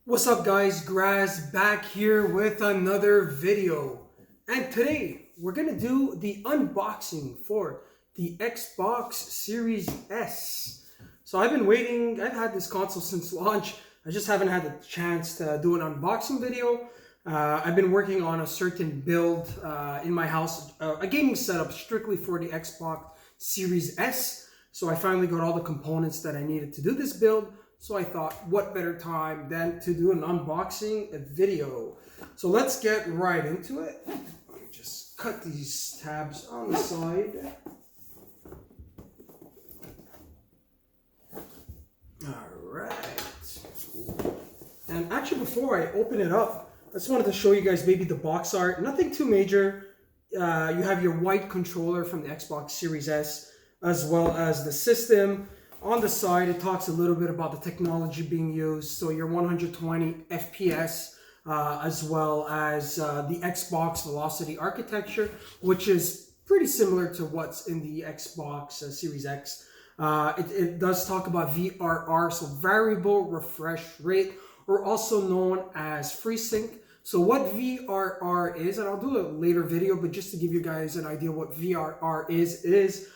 What's up guys, Graz back here with another video. And today we're gonna do the unboxing for the Xbox Series S. So I've been waiting, I've had this console since launch. I just haven't had the chance to do an unboxing video. I've been working on a certain build in my house, a gaming setup strictly for the Xbox Series S. So I finally got all the components that I needed to do this build. So I thought, what better time than to do an unboxing video. So let's get right into it. Let me just cut these tabs on the side. Alright. And actually before I open it up, I just wanted to show you guys maybe the box art. Nothing too major. You have your white controller from the Xbox Series S, as well as the system. On the side, it talks a little bit about the technology being used. So your 120 FPS, as well as the Xbox Velocity architecture, which is pretty similar to what's in the Xbox Series X. It does talk about VRR, so variable refresh rate, or also known as FreeSync. So what VRR is, and I'll do a later video, but just to give you guys an idea what VRR is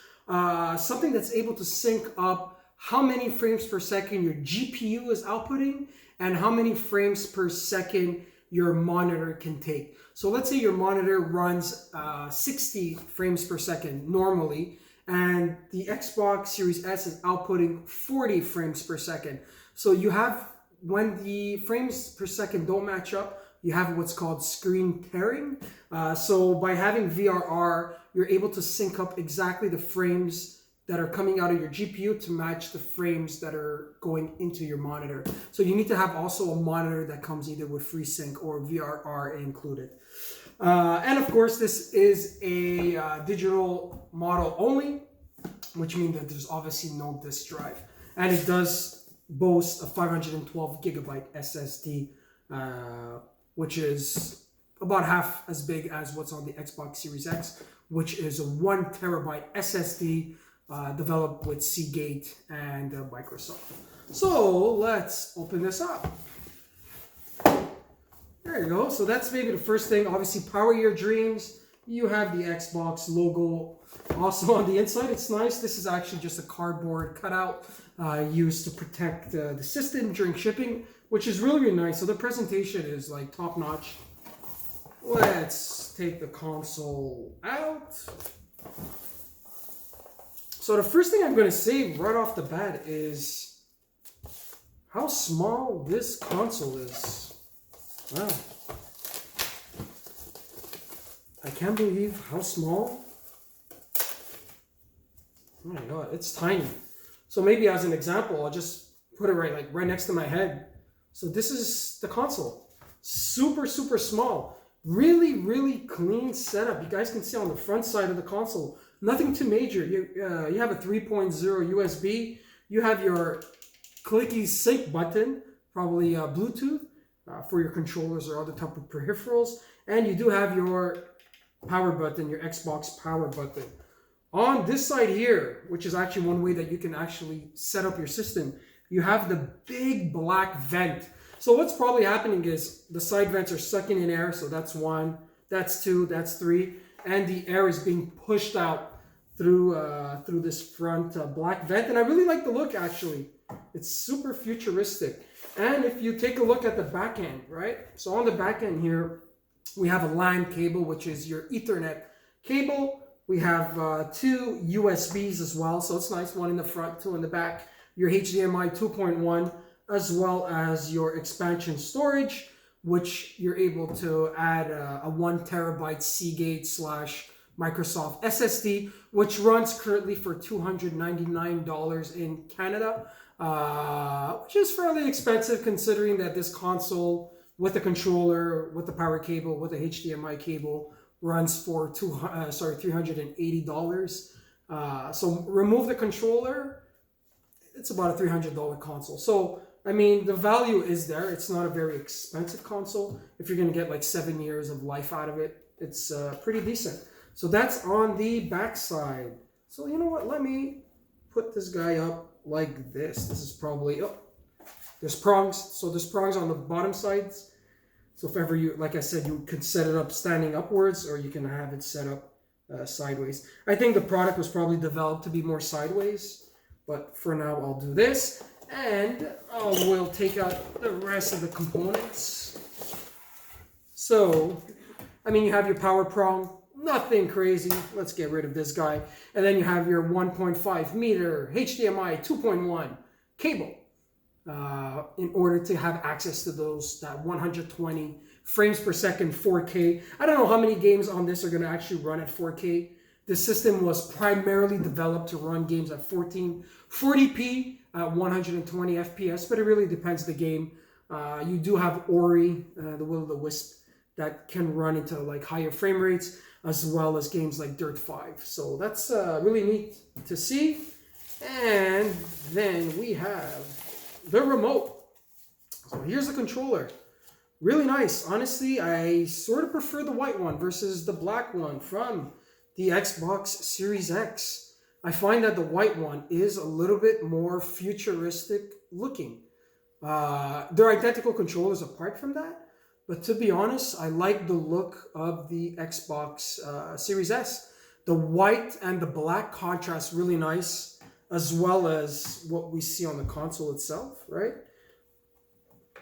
something that's able to sync up how many frames per second your GPU is outputting and how many frames per second your monitor can take. So let's say your monitor runs 60 frames per second normally, and the Xbox Series S is outputting 40 frames per second. So you have, when the frames per second don't match up, you have what's called screen tearing. So by having VRR, you're able to sync up exactly the frames that are coming out of your GPU to match the frames that are going into your monitor. So you need to have also a monitor that comes either with FreeSync or VRR included. And of course, this is a digital model only, which means that there's obviously no disk drive. And it does boast a 512 gigabyte SSD, which is about half as big as what's on the Xbox Series X, which is a 1 terabyte SSD developed with Seagate and Microsoft. So let's open this up. There you go. So that's maybe the first thing. Obviously, power your dreams. You have the Xbox logo also on the inside. It's nice. This is actually just a cardboard cutout used to protect the system during shipping, which is really, really nice. So the presentation is like top notch. Let's take the console out. So the first thing I'm going to say right off the bat is how small this console is. Wow. I can't believe how small. Oh my god, it's tiny. So maybe as an example, I'll just put it right next to my head. So this is the console. Super, super small. Really, really clean setup. You guys can see on the front side of the console, nothing too major. You have a 3.0 USB. You have your clicky sync button, probably Bluetooth for your controllers or other type of peripherals. And you do have your power button, your Xbox power button. On this side here, which is actually one way that you can actually set up your system, you have the big black vent. So what's probably happening is the side vents are sucking in air. So that's one, that's two, that's three. And the air is being pushed out through this front black vent. And I really like the look, actually. It's super futuristic. And if you take a look at the back end, right? So on the back end here, we have a LAN cable, which is your Ethernet cable. We have two USBs as well. So it's nice, one in the front, two in the back. Your HDMI 2.1, as well as your expansion storage, which you're able to add a 1 terabyte Seagate / Microsoft SSD, which runs currently for $299 in Canada, which is fairly expensive considering that this console with the controller, with the power cable, with the HDMI cable runs for $380. So remove the controller, it's about a $300 console. So I mean, the value is there. It's not a very expensive console. If you're going to get like 7 years of life out of it, it's pretty decent. So that's on the back side. So you know what? Let me put this guy up like this. This is probably, There's prongs. So there's prongs on the bottom sides. So if ever you, like I said, you could set it up standing upwards, or you can have it set up sideways. I think the product was probably developed to be more sideways, but for now I'll do this, and we'll take out the rest of the components. So, I mean, you have your power prong, nothing crazy. Let's get rid of this guy. And then you have your 1.5 meter HDMI 2.1 cable. In order to have access to that 120 frames per second 4K. I don't know how many games on this are going to actually run at 4K. This system was primarily developed to run games at 1440p at 120 FPS, but it really depends the game. You do have Ori, the Will of the Wisp, that can run into like higher frame rates, as well as games like Dirt 5. So that's really neat to see. And then we have the remote. So here's the controller. Really nice. Honestly, I sort of prefer the white one versus the black one from the Xbox Series X. I find that the white one is a little bit more futuristic looking. They're identical controllers apart from that, but to be honest, I like the look of the Xbox Series S. The white and the black contrast really nice, as well as what we see on the console itself, right?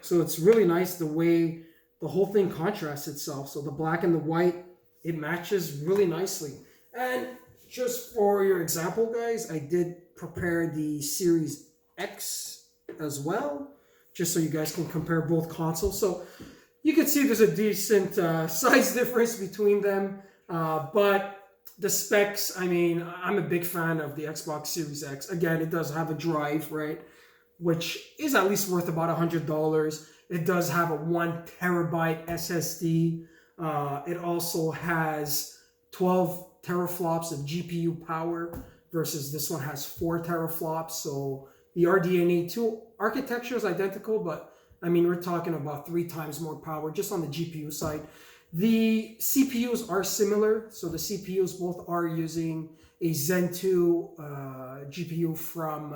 So it's really nice the way the whole thing contrasts itself. So the black and the white, it matches really nicely. And just for your example, guys, I did prepare the Series X as well, just so you guys can compare both consoles. So you can see there's a decent size difference between them, but the specs, I mean, I'm a big fan of the Xbox Series X. Again, it does have a drive, right, which is at least worth about $100. It does have a 1 terabyte SSD. It also has 12 teraflops of GPU power versus this one has 4 teraflops. So the RDNA 2 architecture is identical, but I mean, we're talking about 3 times more power just on the GPU side. The CPUs are similar. So the CPUs both are using a Zen 2 GPU from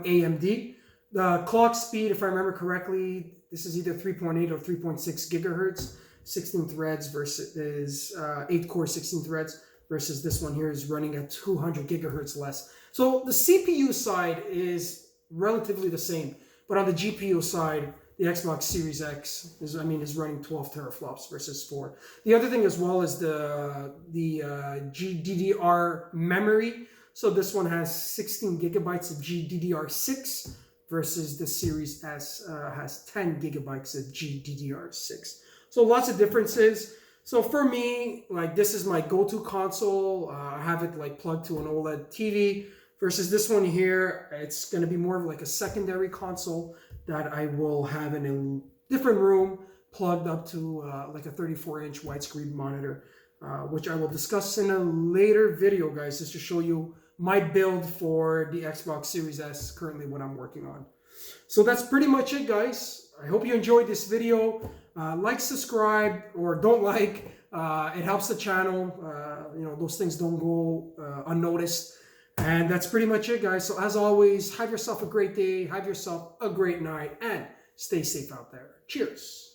AMD. The clock speed, if I remember correctly, this is either 3.8 or 3.6 gigahertz, 16 threads versus 8 core 16 threads versus this one here is running at 200 gigahertz less. So the CPU side is relatively the same, but on the GPU side, the Xbox Series X is running 12 teraflops versus 4. The other thing as well is the GDDR memory. So this one has 16 gigabytes of GDDR6 versus the Series S has 10 gigabytes of GDDR6. So lots of differences. So for me, like this is my go-to console. I have it like plugged to an OLED TV versus this one here. It's going to be more of like a secondary console that I will have in a different room plugged up to like a 34-inch widescreen monitor, which I will discuss in a later video, guys, just to show you my build for the Xbox Series S, currently what I'm working on. So that's pretty much it, guys. I hope you enjoyed this video. Like, subscribe, or don't like. It helps the channel. Those things don't go unnoticed. And that's pretty much it, guys. So as always, have yourself a great day, have yourself a great night, and stay safe out there. Cheers.